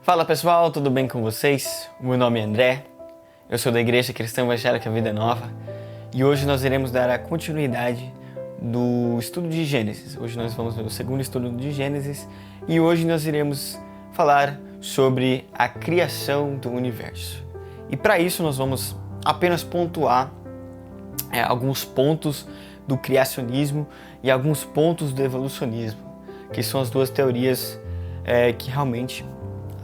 Fala pessoal, tudo bem com vocês? O meu nome é André, eu sou da Igreja Cristã Evangélica Vida Nova e hoje nós iremos dar a continuidade do estudo de Gênesis. Hoje nós vamos ver o segundo estudo de Gênesis e hoje nós iremos falar sobre a criação do universo. E para isso nós vamos apenas pontuar alguns pontos do criacionismo e alguns pontos do evolucionismo, que são as duas teorias que realmente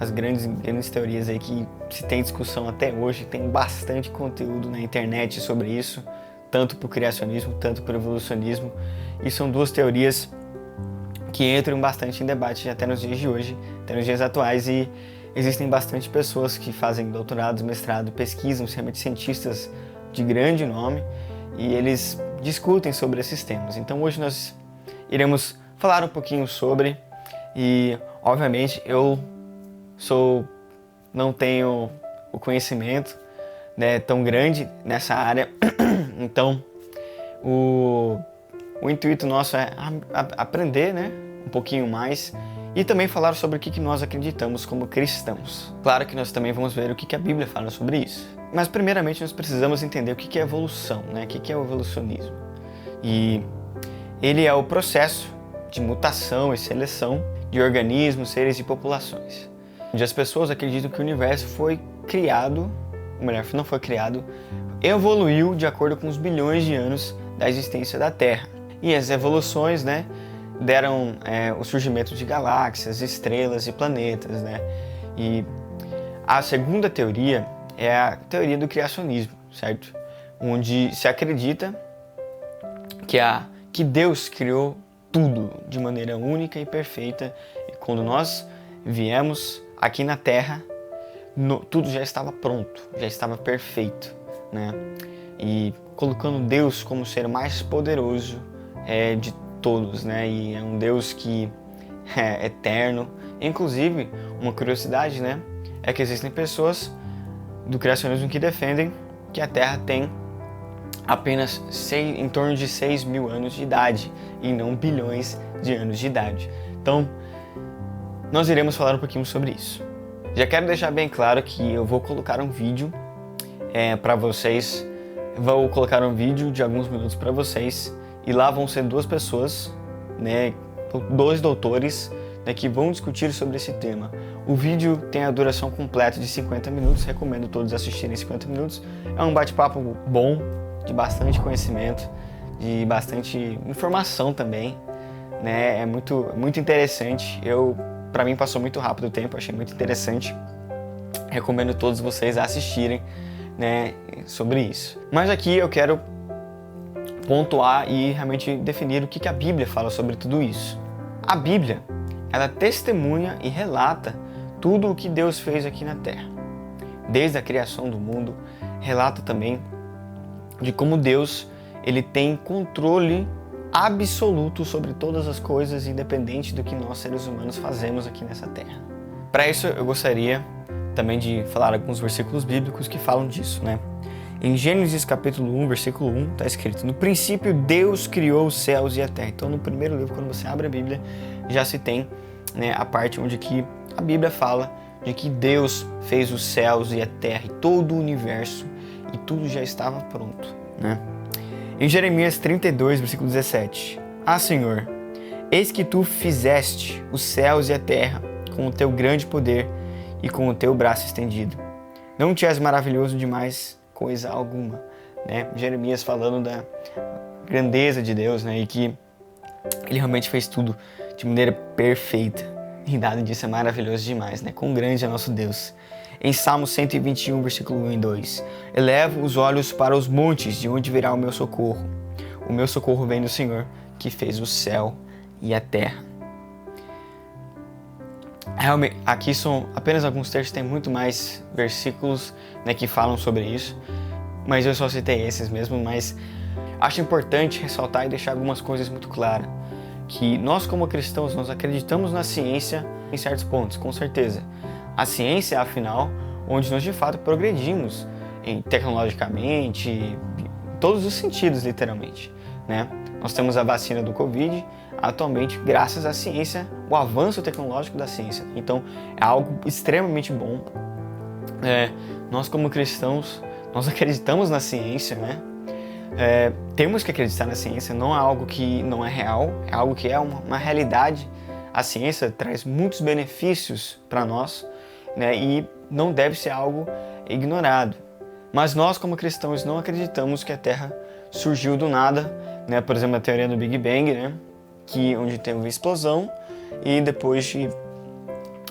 as grandes teorias aí que se tem discussão até hoje, tem bastante conteúdo na internet sobre isso, tanto para o criacionismo, tanto para o evolucionismo, e são duas teorias que entram bastante em debate até nos dias de hoje, até nos dias atuais, e existem bastante pessoas que fazem doutorado, mestrado, pesquisam, realmente cientistas de grande nome, e eles discutem sobre esses temas. Então hoje nós iremos falar um pouquinho sobre, e obviamente eu não tenho o conhecimento tão grande nessa área, então o intuito nosso é aprender um pouquinho mais e também falar sobre o que nós acreditamos como cristãos. Claro que nós também vamos ver o que a Bíblia fala sobre isso, mas primeiramente nós precisamos entender o que é evolução, o que é o evolucionismo. E ele é o processo de mutação e seleção de organismos, seres e populações, onde as pessoas acreditam que o universo foi criado, ou melhor, não foi criado, evoluiu de acordo com os bilhões de anos da existência da Terra. E as evoluções deram o surgimento de galáxias, estrelas e planetas. E a segunda teoria é a teoria do criacionismo, certo? Onde se acredita que Deus criou tudo de maneira única e perfeita, e quando nós viemos aqui na Terra, tudo já estava pronto, já estava perfeito, E colocando Deus como o ser mais poderoso de todos, E é um Deus que é eterno. Inclusive, uma curiosidade, é que existem pessoas do criacionismo que defendem que a Terra tem apenas em torno de 6.000 anos de idade e não bilhões de anos de idade. Então, nós iremos falar um pouquinho sobre isso. Já quero deixar bem claro que eu vou colocar um vídeo para vocês. Vou colocar um vídeo de alguns minutos para vocês e lá vão ser duas pessoas, dois doutores, que vão discutir sobre esse tema. O vídeo tem a duração completa de 50 minutos, recomendo todos assistirem 50 minutos. É um bate-papo bom, de bastante conhecimento, de bastante informação também, É muito interessante. Para mim passou muito rápido o tempo, achei muito interessante. Recomendo todos vocês a assistirem, sobre isso. Mas aqui eu quero pontuar e realmente definir o que a Bíblia fala sobre tudo isso. A Bíblia, ela testemunha e relata tudo o que Deus fez aqui na Terra. Desde a criação do mundo, relata também de como Deus ele tem controle absoluto sobre todas as coisas, independente do que nós seres humanos fazemos aqui nessa terra. Para isso eu gostaria também de falar alguns versículos bíblicos que falam disso, Em Gênesis capítulo 1, versículo 1, está escrito: no princípio Deus criou os céus e a terra. Então no primeiro livro, quando você abre a Bíblia, já se tem a parte onde que a Bíblia fala de que Deus fez os céus e a terra e todo o universo e tudo já estava pronto, Em Jeremias 32, versículo 17. Senhor, eis que tu fizeste os céus e a terra com o teu grande poder e com o teu braço estendido. Não te és maravilhoso demais coisa alguma, Jeremias falando da grandeza de Deus, e que ele realmente fez tudo de maneira perfeita. E nada disso é maravilhoso demais, Quão grande é nosso Deus. Em Salmo 121, versículo 1 e 2. Elevo os olhos para os montes, de onde virá o meu socorro. O meu socorro vem do Senhor, que fez o céu e a terra. Realmente, aqui são apenas alguns textos, tem muito mais versículos que falam sobre isso, mas eu só citei esses mesmo, mas acho importante ressaltar e deixar algumas coisas muito claras, que nós como cristãos, nós acreditamos na ciência em certos pontos, com certeza. A ciência, afinal, onde nós de fato progredimos tecnologicamente, em todos os sentidos, literalmente, né? Nós temos a vacina do Covid atualmente graças à ciência, o avanço tecnológico da ciência. Então é algo extremamente bom. Nós como cristãos, nós acreditamos na ciência, né? Temos que acreditar na ciência, não é algo que não é real, é algo que é uma realidade. A ciência traz muitos benefícios para nós, né? E não deve ser algo ignorado. Mas nós como cristãos não acreditamos que a Terra surgiu do nada, né? Por exemplo, a teoria do Big Bang, né? Onde teve uma explosão e depois de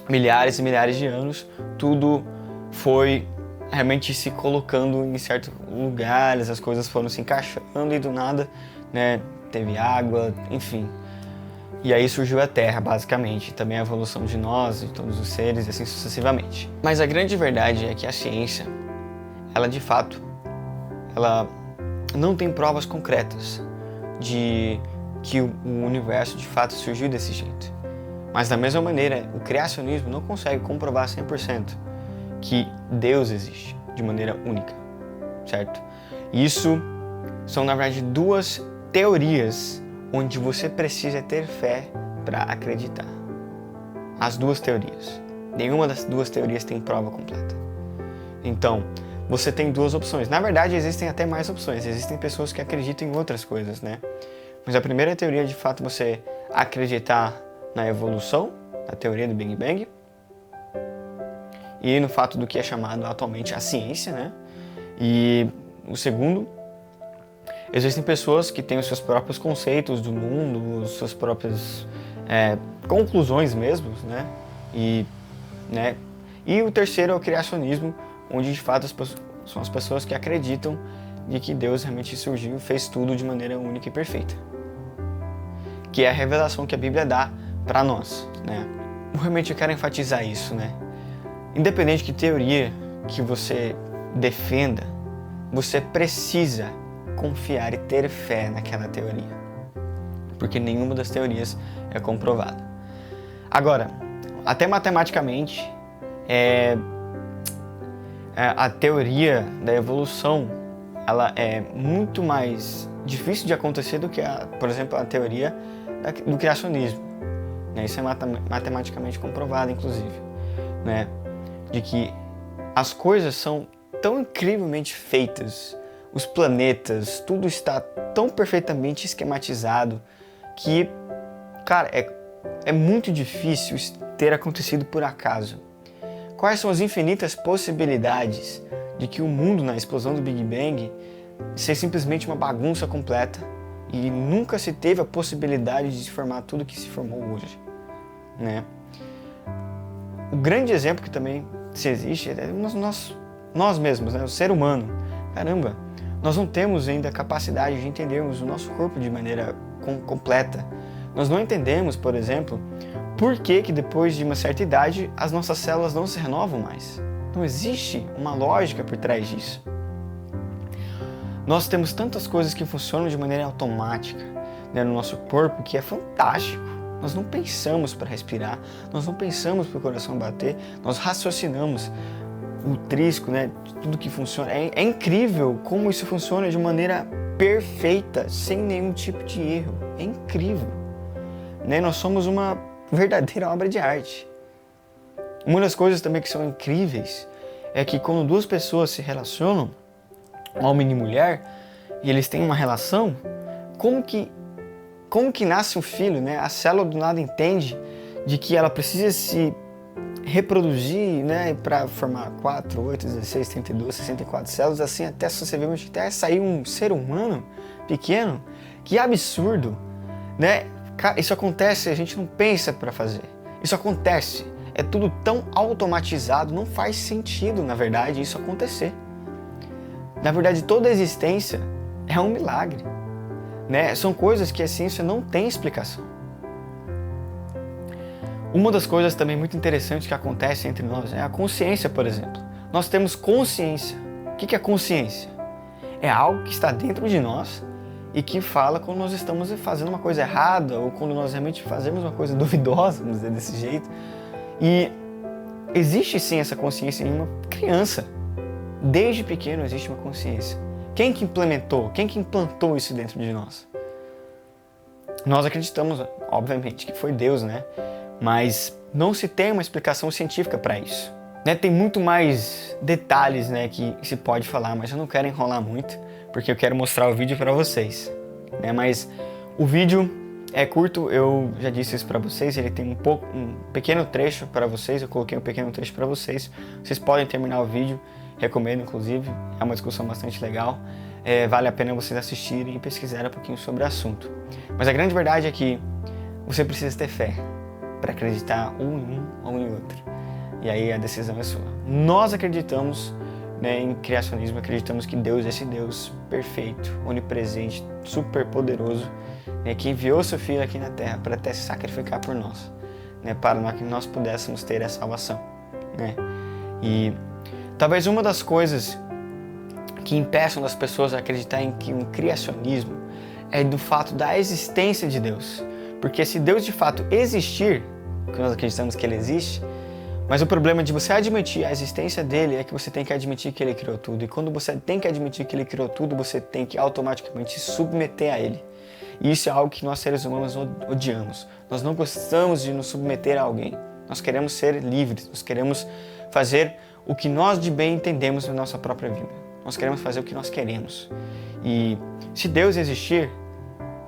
milhares e milhares de anos, tudo foi realmente se colocando em certos lugares, as coisas foram se encaixando e do nada, né, teve água, enfim. E aí surgiu a Terra, basicamente, também a evolução de nós, de todos os seres, e assim sucessivamente. Mas a grande verdade é que a ciência, ela de fato, ela não tem provas concretas de que o universo de fato surgiu desse jeito. Mas da mesma maneira, o criacionismo não consegue comprovar 100% que Deus existe de maneira única, certo? Isso são, na verdade, duas teorias onde você precisa ter fé para acreditar. As duas teorias. Nenhuma das duas teorias tem prova completa. Então, você tem duas opções. Na verdade, existem até mais opções. Existem pessoas que acreditam em outras coisas, né? Mas a primeira teoria, de fato, você acreditar na evolução, na teoria do Big Bang, e no fato do que é chamado atualmente a ciência, né? E o segundo, existem pessoas que têm os seus próprios conceitos do mundo, as suas próprias conclusões mesmo, né? E o terceiro é o criacionismo, onde de fato são as pessoas que acreditam de que Deus realmente surgiu e fez tudo de maneira única e perfeita. Que é a revelação que a Bíblia dá para nós, né? Realmente eu quero enfatizar isso, né? Independente de que teoria que você defenda, você precisa confiar e ter fé naquela teoria, porque nenhuma das teorias é comprovada. Agora, até matematicamente, a teoria da evolução, ela é muito mais difícil de acontecer do que, por exemplo, a teoria do criacionismo, né? Isso é matematicamente comprovado, inclusive, né? De que as coisas são tão incrivelmente feitas, os planetas, tudo está tão perfeitamente esquematizado que, cara, é muito difícil ter acontecido por acaso. Quais são as infinitas possibilidades de que o mundo, na explosão do Big Bang, seja simplesmente uma bagunça completa e nunca se teve a possibilidade de se formar tudo que se formou hoje, né? O grande exemplo que também se existe é nós mesmos, né? O ser humano. Caramba, nós não temos ainda a capacidade de entendermos o nosso corpo de maneira completa. Nós não entendemos, por exemplo, por que depois de uma certa idade as nossas células não se renovam mais. Não existe uma lógica por trás disso. Nós temos tantas coisas que funcionam de maneira automática, né, no nosso corpo, que é fantástico. Nós não pensamos para respirar, nós não pensamos para o coração bater, nós raciocinamos o trisco, né, tudo que funciona. É incrível como isso funciona de maneira perfeita, sem nenhum tipo de erro. É incrível, né? Nós somos uma verdadeira obra de arte. Uma das coisas também que são incríveis é que quando duas pessoas se relacionam, homem e mulher, e eles têm uma relação, como que nasce um filho, né? A célula do nada entende de que ela precisa se reproduzir, né, para formar 4, 8, 16, 32, 64 células, assim até sucessivamente até sair um ser humano pequeno. Que absurdo, né? Isso acontece, a gente não pensa para fazer. Isso acontece, é tudo tão automatizado, não faz sentido, na verdade, isso acontecer. Na verdade, toda a existência é um milagre, né? São coisas que a ciência não tem explicação. Uma das coisas também muito interessantes que acontece entre nós é a consciência, por exemplo. Nós temos consciência. O que é consciência? É algo que está dentro de nós e que fala quando nós estamos fazendo uma coisa errada ou quando nós realmente fazemos uma coisa duvidosa, vamos dizer desse jeito. E existe sim essa consciência em uma criança. Desde pequeno existe uma consciência. Quem que implementou? Quem que implantou isso dentro de nós? Nós acreditamos, obviamente, que foi Deus, né? Mas não se tem uma explicação científica para isso. Né? Tem muito mais detalhes, né, que se pode falar, mas eu não quero enrolar muito, porque eu quero mostrar o vídeo para vocês. Né? Mas o vídeo é curto, eu já disse isso para vocês, ele tem um pequeno trecho para vocês, eu coloquei um pequeno trecho para vocês. Vocês podem terminar o vídeo, recomendo inclusive, é uma discussão bastante legal. Vale a pena vocês assistirem e pesquisarem um pouquinho sobre o assunto. Mas a grande verdade é que você precisa ter fé para acreditar ou em um ou em outro. E aí a decisão é sua. Nós acreditamos, né, em criacionismo, acreditamos que Deus é esse Deus perfeito, onipresente, super poderoso, né, que enviou seu Filho aqui na Terra para até se sacrificar por nós, né, para que nós pudéssemos ter a salvação. Né? E talvez uma das coisas que impeçam das pessoas a acreditar em que um criacionismo é do fato da existência de Deus. Porque se Deus de fato existir, que nós acreditamos que Ele existe, mas o problema de você admitir a existência dele é que você tem que admitir que Ele criou tudo. E quando você tem que admitir que Ele criou tudo, você tem que automaticamente se submeter a Ele. E isso é algo que nós seres humanos odiamos. Nós não gostamos de nos submeter a alguém. Nós queremos ser livres, nós queremos fazer o que nós de bem entendemos na nossa própria vida. Nós queremos fazer o que nós queremos. E se Deus existir,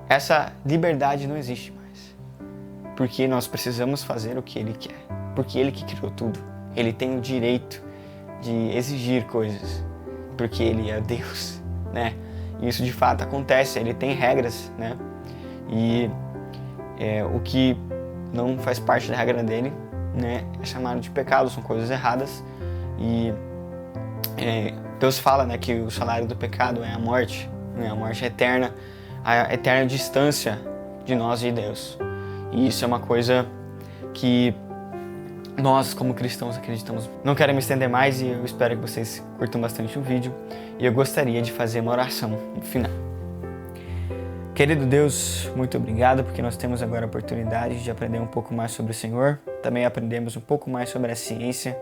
essa liberdade não existe mais. Porque nós precisamos fazer o que Ele quer. Porque Ele que criou tudo. Ele tem o direito de exigir coisas. Porque Ele é Deus, né? E isso de fato acontece. Ele tem regras, né? E o que não faz parte da regra dele, né, é chamado de pecado, são coisas erradas. E Deus fala, né, que o salário do pecado é a morte, né, a morte eterna, a eterna distância de nós e Deus. E isso é uma coisa que nós, como cristãos, acreditamos. Não quero me estender mais e eu espero que vocês curtam bastante o vídeo. E eu gostaria de fazer uma oração no final. Querido Deus, muito obrigado porque nós temos agora a oportunidade de aprender um pouco mais sobre o Senhor. Também aprendemos um pouco mais sobre a ciência,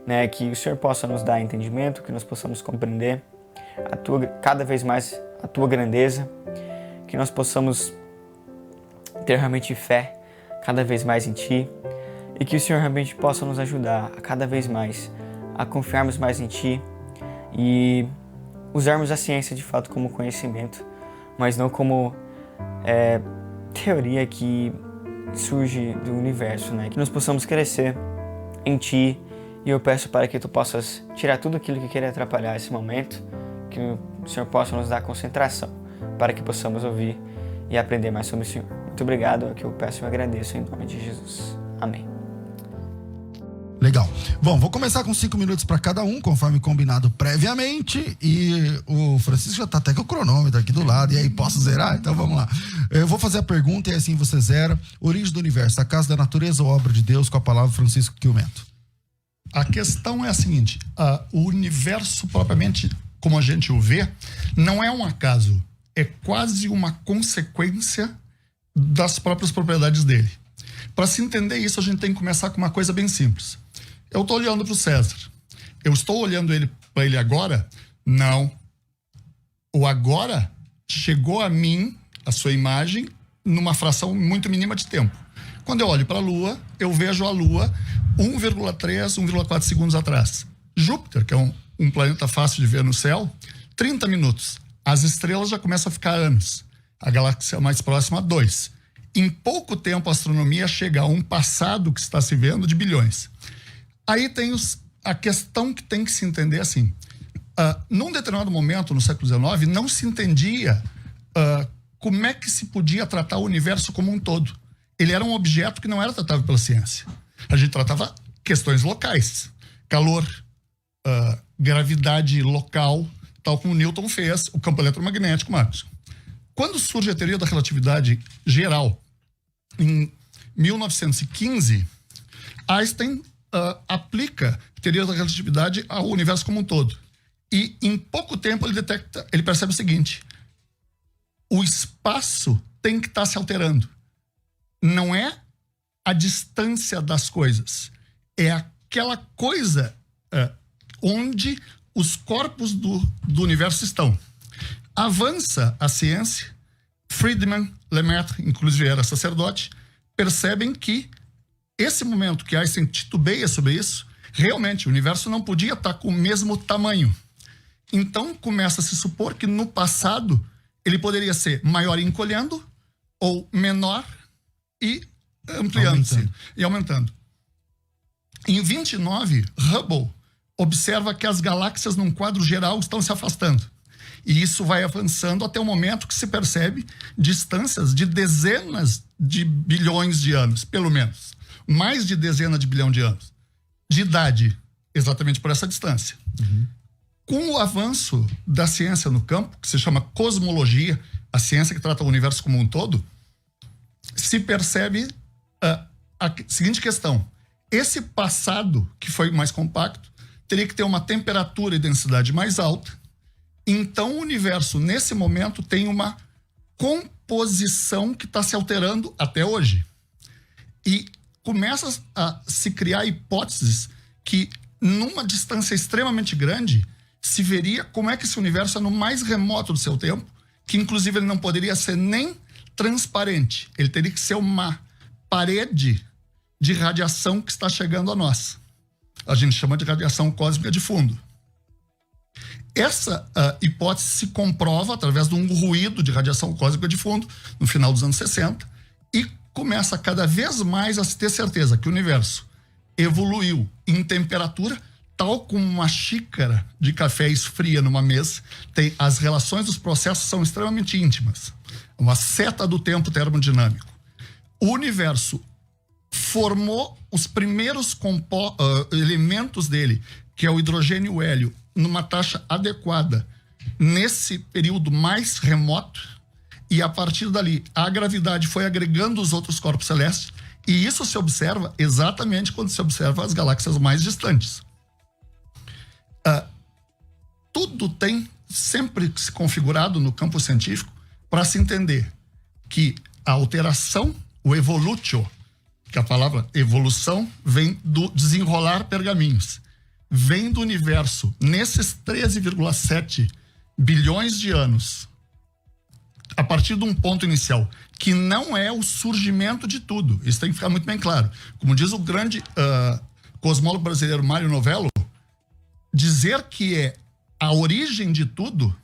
né? Que o Senhor possa nos dar entendimento, que nós possamos compreender cada vez mais a Tua grandeza, que nós possamos ter realmente fé cada vez mais em Ti e que o Senhor realmente possa nos ajudar a cada vez mais a confiarmos mais em Ti e usarmos a ciência de fato como conhecimento, mas não como teoria que surge do universo, né? Que nós possamos crescer em Ti. E eu peço para que Tu possas tirar tudo aquilo que queira atrapalhar esse momento, que o Senhor possa nos dar concentração, para que possamos ouvir e aprender mais sobre o Senhor. Muito obrigado, é o que eu peço e agradeço em nome de Jesus. Amém. Legal. Bom, vou começar com 5 minutos para cada um, conforme combinado previamente. E o Francisco já tá até com o cronômetro aqui do lado. E aí, posso zerar? Então vamos lá. Eu vou fazer a pergunta e assim você zera. Origem do universo, a casa da natureza ou obra de Deus? Com a palavra Francisco Quilmento. A questão é a seguinte: o universo propriamente, como a gente o vê, não é um acaso. É quase uma consequência das próprias propriedades dele. Para se entender isso, a gente tem que começar com uma coisa bem simples. Eu estou olhando para o César. Eu estou olhando para ele agora? Não. O agora chegou a mim, a sua imagem, numa fração muito mínima de tempo. Quando eu olho para a Lua, eu vejo a Lua 1,3, 1,4 segundos atrás. Júpiter, que é um planeta fácil de ver no céu, 30 minutos. As estrelas já começam a ficar anos. A galáxia mais próxima, 2. Em pouco tempo, a astronomia chega a um passado que está se vendo de bilhões. Aí tem a questão que tem que se entender assim. Num determinado momento, no século XIX, não se entendia como é que se podia tratar o universo como um todo. Ele era um objeto que não era tratado pela ciência. A gente tratava questões locais. Calor, gravidade local, tal como Newton fez, o campo eletromagnético, Marcos. Quando surge a teoria da relatividade geral, em 1915, Einstein aplica a teoria da relatividade ao universo como um todo. E em pouco tempo ele percebe o seguinte: o espaço tem que estar se alterando. Não é a distância das coisas, é aquela coisa onde os corpos do universo estão. Avança a ciência, Friedman, Lemaitre, inclusive era sacerdote, percebem que esse momento que Einstein titubeia sobre isso, realmente o universo não podia estar com o mesmo tamanho. Então começa a se supor que no passado ele poderia ser maior e encolhendo ou menor e ampliando-se e aumentando. Em 29, Hubble observa que as galáxias num quadro geral estão se afastando. E isso vai avançando até o momento que se percebe distâncias de dezenas de bilhões de anos, pelo menos. Mais de dezenas de bilhão de anos de idade, exatamente por essa distância. Com o avanço da ciência no campo, que se chama cosmologia, a ciência que trata o universo como um todo, se percebe a seguinte questão. Esse passado, que foi mais compacto, teria que ter uma temperatura e densidade mais alta. Então, o universo, nesse momento, tem uma composição que está se alterando até hoje. E começa a se criar hipóteses que, numa distância extremamente grande, se veria como é que esse universo é no mais remoto do seu tempo, que, inclusive, ele não poderia ser nem transparente. Ele teria que ser uma parede de radiação que está chegando a nós. A gente chama de radiação cósmica de fundo. Essa hipótese se comprova através de um ruído de radiação cósmica de fundo no final dos anos 60 e começa cada vez mais a se ter certeza que o universo evoluiu em temperatura, tal como uma xícara de café esfria numa mesa. As relações dos processos são extremamente íntimas. Uma seta do tempo termodinâmico. O universo formou os primeiros elementos dele, que é o hidrogênio e o hélio, numa taxa adequada nesse período mais remoto, e a partir dali a gravidade foi agregando os outros corpos celestes, e isso se observa exatamente quando se observa as galáxias mais distantes. Tudo tem sempre se configurado no campo científico para se entender que a alteração, o evolutio, que a palavra evolução vem do desenrolar pergaminhos, vem do universo nesses 13,7 bilhões de anos, a partir de um ponto inicial, que não é o surgimento de tudo. Isso tem que ficar muito bem claro. Como diz o grande cosmólogo brasileiro Mário Novello, dizer que é a origem de tudo,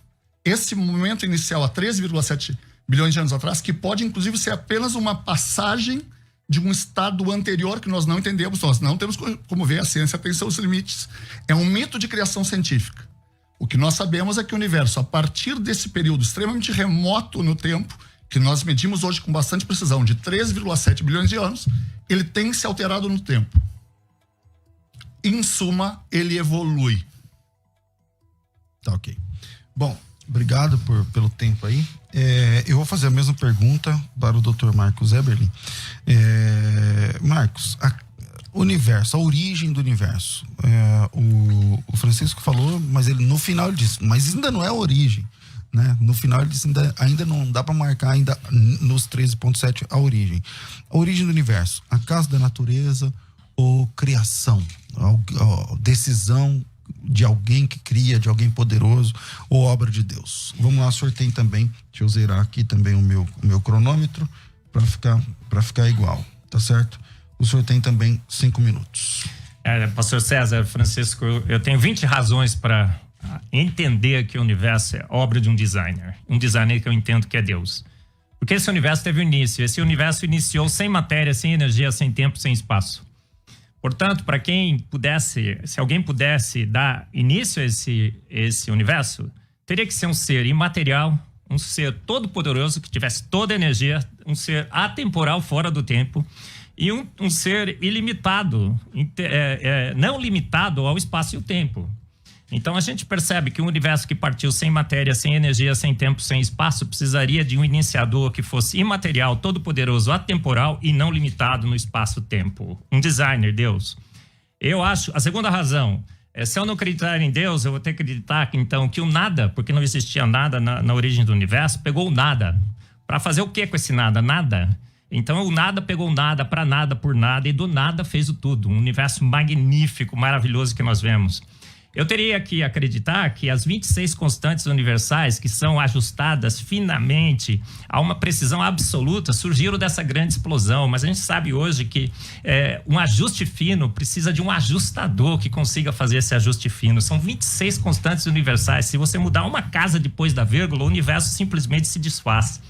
esse momento inicial há 13,7 bilhões de anos atrás, que pode inclusive ser apenas uma passagem de um estado anterior que nós não entendemos, nós não temos como ver, a ciência tem seus limites. É um mito de criação científica. O que nós sabemos é que o universo, a partir desse período extremamente remoto no tempo, que nós medimos hoje com bastante precisão, de 13,7 bilhões de anos, ele tem se alterado no tempo. Em suma, ele evolui. Tá, ok. Bom, obrigado pelo tempo aí. Eu vou fazer a mesma pergunta para o Dr. Marcos Eberlin. Marcos, universo, a origem do universo. O Francisco falou, mas ele no final ele disse, mas ainda não é a origem, né? No final ele disse, ainda não dá para marcar ainda nos 13,7 a origem. A origem do universo, acaso da natureza ou criação? Decisão de alguém que cria, de alguém poderoso, ou obra de Deus? Vamos lá, o senhor tem também, deixa eu zerar aqui também o meu cronômetro para ficar igual, tá certo? O senhor tem também 5 minutos. Pastor César, Francisco, eu tenho 20 razões para entender que o universo é obra de um designer que eu entendo que é Deus. Porque esse universo teve um início, esse universo iniciou sem matéria, sem energia, sem tempo, sem espaço. Portanto, para quem pudesse, se alguém pudesse dar início a esse universo, teria que ser um ser imaterial, um ser todo-poderoso, que tivesse toda a energia, um ser atemporal, fora do tempo, e um ser ilimitado, não limitado ao espaço e o tempo. Então a gente percebe que um universo que partiu sem matéria, sem energia, sem tempo, sem espaço, precisaria de um iniciador que fosse imaterial, todo-poderoso, atemporal e não limitado no espaço-tempo. Um designer, Deus. Eu acho, a segunda razão, se eu não acreditar em Deus, eu vou ter que acreditar que, então, que o nada, porque não existia nada na origem do universo, pegou o nada. Para fazer o que com esse nada? Nada. Então o nada pegou o nada, para nada, por nada, e do nada fez o tudo. Um universo magnífico, maravilhoso que nós vemos. Eu teria que acreditar que as 26 constantes universais, que são ajustadas finamente a uma precisão absoluta, surgiram dessa grande explosão. Mas a gente sabe hoje que um ajuste fino precisa de um ajustador que consiga fazer esse ajuste fino. São 26 constantes universais. Se você mudar uma casa depois da vírgula, o universo simplesmente se desfaz.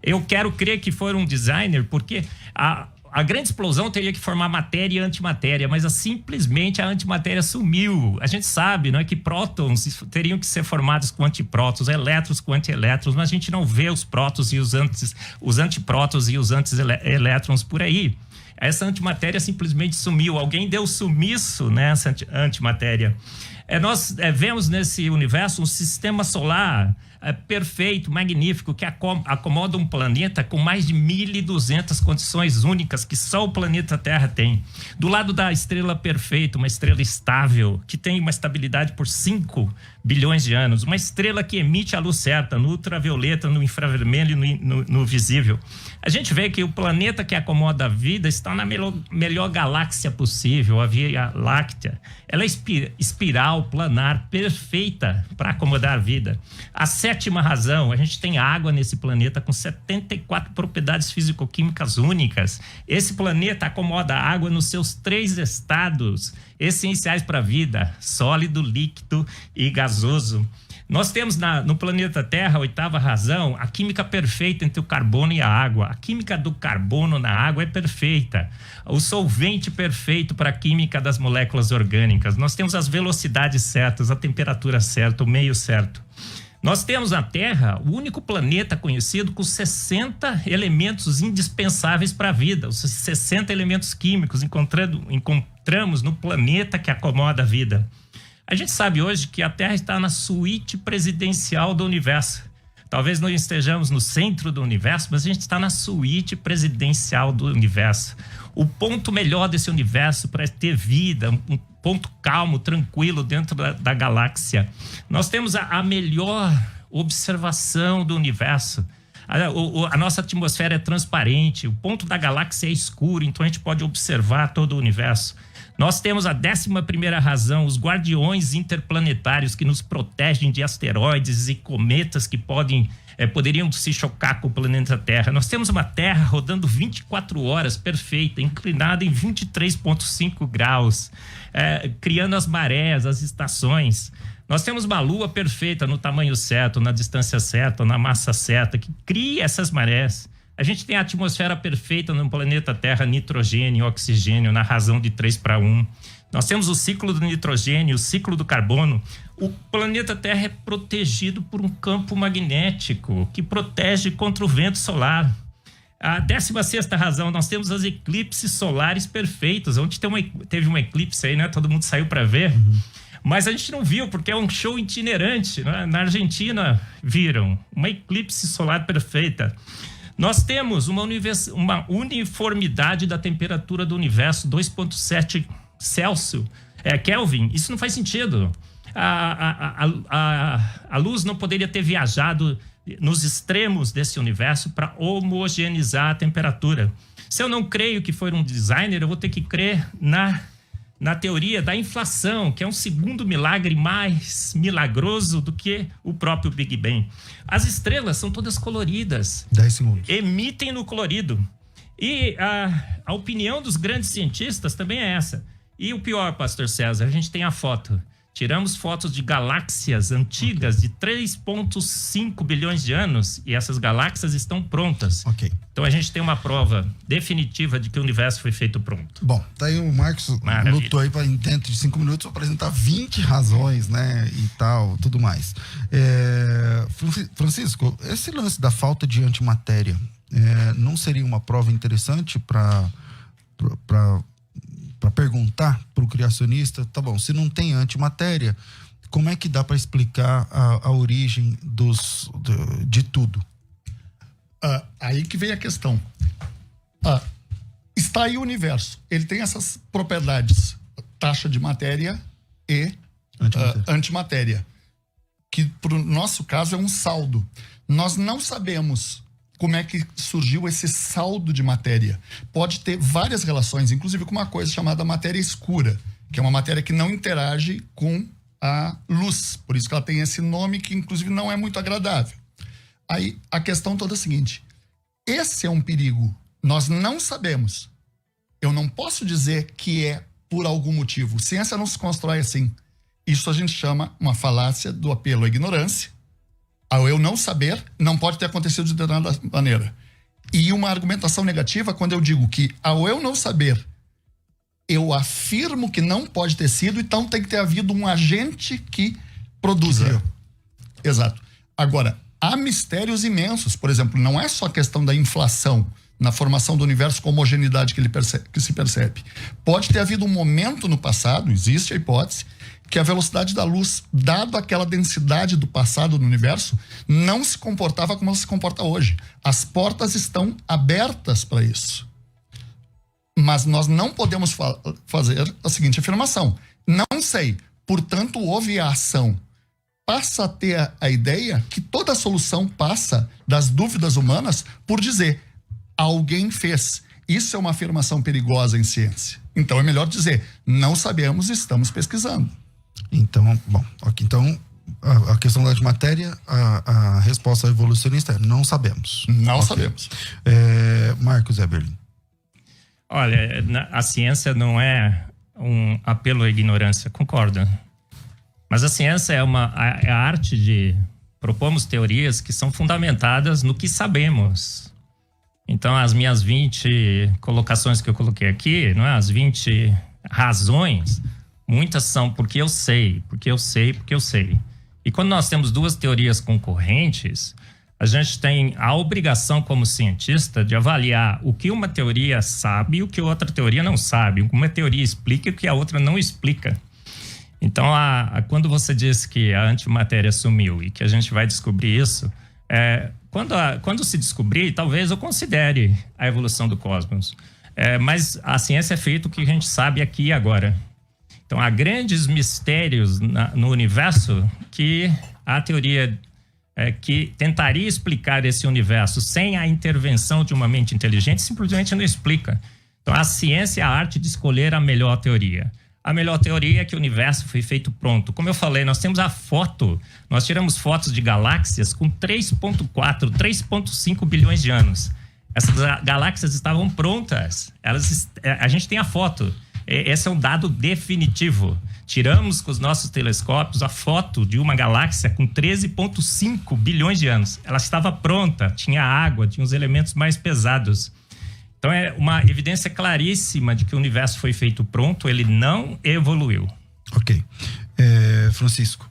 Eu quero crer que foi um designer, porque a grande explosão teria que formar matéria e antimatéria, mas simplesmente a antimatéria sumiu. A gente sabe, não é, que prótons teriam que ser formados com antiprótons, elétrons com antielétrons, mas a gente não vê os prótons e os antiprótons e os antielétrons por aí. Essa antimatéria simplesmente sumiu. Alguém deu sumiço nessa antimatéria. Nós vemos nesse universo um sistema solar perfeito, magnífico, que acomoda um planeta com mais de 1.200 condições únicas que só o planeta Terra tem. Do lado da estrela perfeita, uma estrela estável, que tem uma estabilidade por 5 bilhões de anos, uma estrela que emite a luz certa, no ultravioleta, no infravermelho e no visível. A gente vê que o planeta que acomoda a vida está na melhor galáxia possível, a Via Láctea. Ela é espiral, planar, perfeita para acomodar a vida. A 7ª razão, a gente tem água nesse planeta com 74 propriedades físico-químicas únicas. Esse planeta acomoda a água nos seus 3 estados essenciais para a vida: sólido, líquido e gasoso. Nós temos no planeta Terra, a 8ª razão, a química perfeita entre o carbono e a água. A química do carbono na água é perfeita. O solvente perfeito para a química das moléculas orgânicas. Nós temos as velocidades certas, a temperatura certa, o meio certo. Nós temos na Terra o único planeta conhecido com 60 elementos indispensáveis para a vida. Os 60 elementos químicos encontramos no planeta que acomoda a vida. A gente sabe hoje que a Terra está na suíte presidencial do universo. Talvez não estejamos no centro do universo, mas a gente está na suíte presidencial do universo. O ponto melhor desse universo para ter vida, um ponto calmo, tranquilo dentro da galáxia. Nós temos a melhor observação do universo. A nossa atmosfera é transparente, o ponto da galáxia é escuro, então a gente pode observar todo o universo. Nós temos a 11ª razão, os guardiões interplanetários que nos protegem de asteroides e cometas que poderiam se chocar com o planeta Terra. Nós temos uma Terra rodando 24 horas, perfeita, inclinada em 23,5 graus, criando as marés, as estações. Nós temos uma Lua perfeita no tamanho certo, na distância certa, na massa certa, que cria essas marés. A gente tem a atmosfera perfeita no planeta Terra, nitrogênio, oxigênio, na razão de 3:1. Nós temos o ciclo do nitrogênio, o ciclo do carbono. O planeta Terra é protegido por um campo magnético que protege contra o vento solar. A 16ª razão, nós temos as eclipses solares perfeitas. Onde teve um eclipse aí, né? Todo mundo saiu para ver. Mas a gente não viu, porque é um show itinerante, né? Na Argentina viram uma eclipse solar perfeita. Nós temos uma uniformidade da temperatura do universo, 2,7 Celsius, Kelvin. Isso não faz sentido. A luz não poderia ter viajado nos extremos desse universo para homogeneizar a temperatura. Se eu não creio que foi um designer, eu vou ter que crer na teoria da inflação, que é um segundo milagre mais milagroso do que o próprio Big Bang. As estrelas são todas coloridas. 10 segundos. Emitem no colorido. E a opinião dos grandes cientistas também é essa. E o pior, Pastor César, a gente tem a foto. Tiramos fotos de galáxias antigas de 3,5 bilhões de anos e essas galáxias estão prontas. Ok. Então a gente tem uma prova definitiva de que o universo foi feito pronto. Bom, tá aí o Marcos lutou aí para dentro de 5 minutos apresentar 20 razões, né, e tal, tudo mais. Francisco, esse lance da falta de antimatéria não seria uma prova interessante para perguntar para o criacionista, tá bom, se não tem antimatéria, como é que dá para explicar a origem de tudo? Aí que vem a questão. Está aí o universo. Ele tem essas propriedades, taxa de matéria e antimatéria, que para o nosso caso é um saldo. Nós não sabemos como é que surgiu esse saldo de matéria. Pode ter várias relações, inclusive com uma coisa chamada matéria escura, que é uma matéria que não interage com a luz. Por isso que ela tem esse nome que, inclusive, não é muito agradável. Aí, a questão toda é a seguinte. Esse é um perigo. Nós não sabemos. Eu não posso dizer que é por algum motivo. Ciência não se constrói assim. Isso a gente chama uma falácia do apelo à ignorância. Ao eu não saber, não pode ter acontecido de determinada maneira. E uma argumentação negativa quando eu digo que, ao eu não saber, eu afirmo que não pode ter sido, então tem que ter havido um agente que produza. Exato. Agora, há mistérios imensos. Por exemplo, não é só a questão da inflação na formação do universo com homogeneidade que se percebe. Pode ter havido um momento no passado, existe a hipótese, que a velocidade da luz, dado aquela densidade do passado no universo, não se comportava como ela se comporta hoje. As portas estão abertas para isso. Mas nós não podemos fazer a seguinte afirmação. Não sei, portanto, houve a ação. Passa a ter a ideia que toda a solução passa das dúvidas humanas por dizer, alguém fez. Isso é uma afirmação perigosa em ciência. Então é melhor dizer, não sabemos, estamos pesquisando. Então, bom, ok. Então, a questão da antimatéria, a resposta evolucionista é não sabemos. Não sabemos. Marcos Eberlin. Olha, a ciência não é um apelo à ignorância, concordo. Mas a ciência é a arte de propomos teorias que são fundamentadas no que sabemos. Então, as minhas 20 colocações que eu coloquei aqui, não é? As 20 razões, muitas são porque eu sei. E quando nós temos duas teorias concorrentes, a gente tem a obrigação como cientista de avaliar o que uma teoria sabe e o que outra teoria não sabe. Uma teoria explica e o que a outra não explica. Então, quando você diz que a antimatéria sumiu e que a gente vai descobrir isso, quando se descobrir, talvez eu considere a evolução do cosmos. Mas a ciência é feita o que a gente sabe aqui e agora. Então, há grandes mistérios no universo que a teoria que tentaria explicar esse universo sem a intervenção de uma mente inteligente simplesmente não explica. Então, a ciência é a arte de escolher a melhor teoria. A melhor teoria é que o universo foi feito pronto. Como eu falei, nós temos a foto. Nós tiramos fotos de galáxias com 3,4, 3,5 bilhões de anos. Essas galáxias estavam prontas. A gente tem a foto. Esse é um dado definitivo. Tiramos com os nossos telescópios a foto de uma galáxia com 13,5 bilhões de anos. Ela estava pronta, tinha água, tinha os elementos mais pesados. Então é uma evidência claríssima de que o universo foi feito pronto, ele não evoluiu. Ok. Francisco.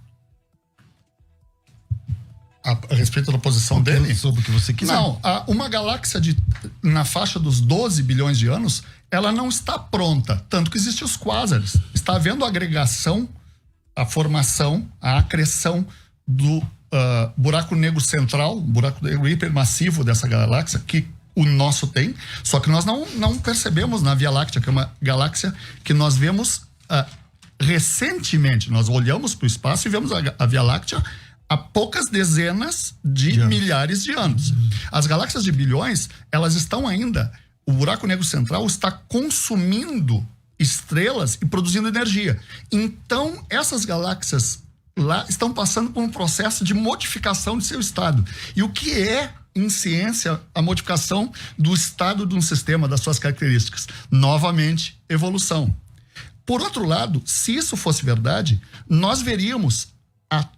A respeito da posição dele? Sobre o que você quiser. Não, uma galáxia na faixa dos 12 bilhões de anos, ela não está pronta, tanto que existem os quásares. Está havendo a agregação, a formação, a acreção do buraco negro central, buraco negro hipermassivo dessa galáxia, que o nosso tem, só que nós não percebemos na Via Láctea, que é uma galáxia que nós vemos recentemente. Nós olhamos para o espaço e vemos a Via Láctea há poucas dezenas de milhares de anos. As galáxias de bilhões, elas estão ainda... O buraco negro central está consumindo estrelas e produzindo energia. Então, essas galáxias lá estão passando por um processo de modificação de seu estado. E o que é, em ciência, a modificação do estado de um sistema, das suas características? Novamente, evolução. Por outro lado, se isso fosse verdade, nós veríamos a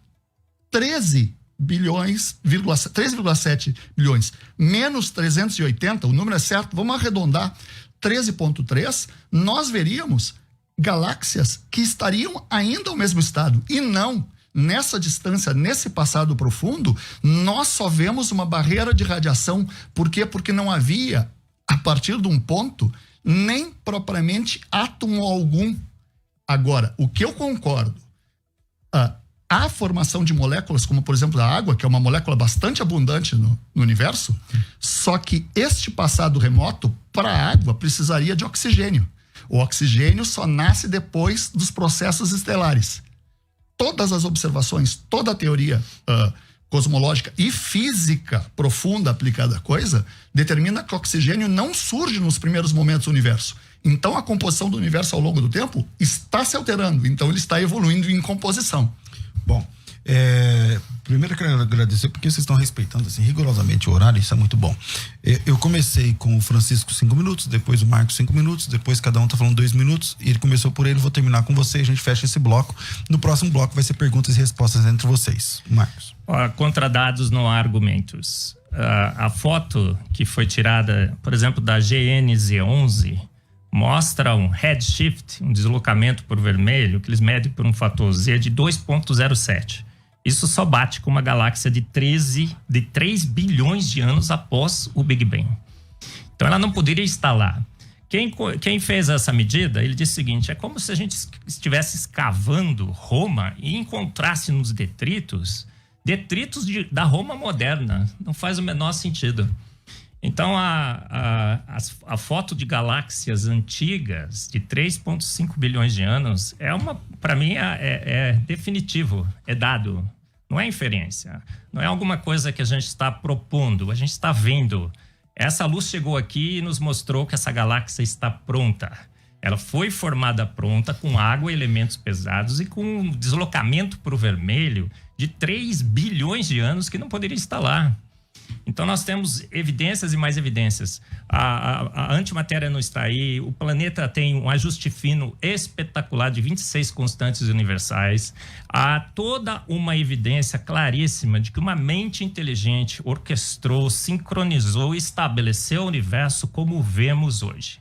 3,7 bilhões menos 380, o número é certo, vamos arredondar, 13,3, nós veríamos galáxias que estariam ainda no mesmo estado. E não, nessa distância, nesse passado profundo, nós só vemos uma barreira de radiação. Por quê? Porque não havia, a partir de um ponto, nem propriamente átomo algum. Agora, o que eu concordo, a formação de moléculas, como por exemplo a água, que é uma molécula bastante abundante no universo, só que este passado remoto, para a água, precisaria de oxigênio. O oxigênio só nasce depois dos processos estelares. Todas as observações, toda a teoria cosmológica e física profunda aplicada à coisa, determina que o oxigênio não surge nos primeiros momentos do universo. Então a composição do universo ao longo do tempo está se alterando, então ele está evoluindo em composição. Bom, primeiro eu quero agradecer porque vocês estão respeitando assim, rigorosamente o horário, isso é muito bom. Eu comecei com o Francisco 5 minutos, depois o Marcos 5 minutos, depois cada um tá falando 2 minutos, e ele começou por ele, vou terminar com você, a gente fecha esse bloco. No próximo bloco vai ser perguntas e respostas entre vocês. Marcos. Contra dados não há argumentos. A foto que foi tirada, por exemplo, da GNZ11, mostra um redshift, um deslocamento por vermelho, que eles medem por um fator Z de 2,07. Isso só bate com uma galáxia de 3 bilhões de anos após o Big Bang. Então ela não poderia estar lá. Quem fez essa medida, ele disse o seguinte: é como se a gente estivesse escavando Roma e encontrasse nos detritos da Roma moderna. Não faz o menor sentido. Então, a foto de galáxias antigas de 3,5 bilhões de anos para mim, é definitivo, é dado. Não é inferência, não é alguma coisa que a gente está propondo, a gente está vendo. Essa luz chegou aqui e nos mostrou que essa galáxia está pronta. Ela foi formada pronta com água e elementos pesados e com um deslocamento para o vermelho de 3 bilhões de anos que não poderia estar lá. Então nós temos evidências e mais evidências. A antimatéria não está aí, o planeta tem um ajuste fino espetacular de 26 constantes universais. Há toda uma evidência claríssima de que uma mente inteligente orquestrou, sincronizou e estabeleceu o universo como o vemos hoje.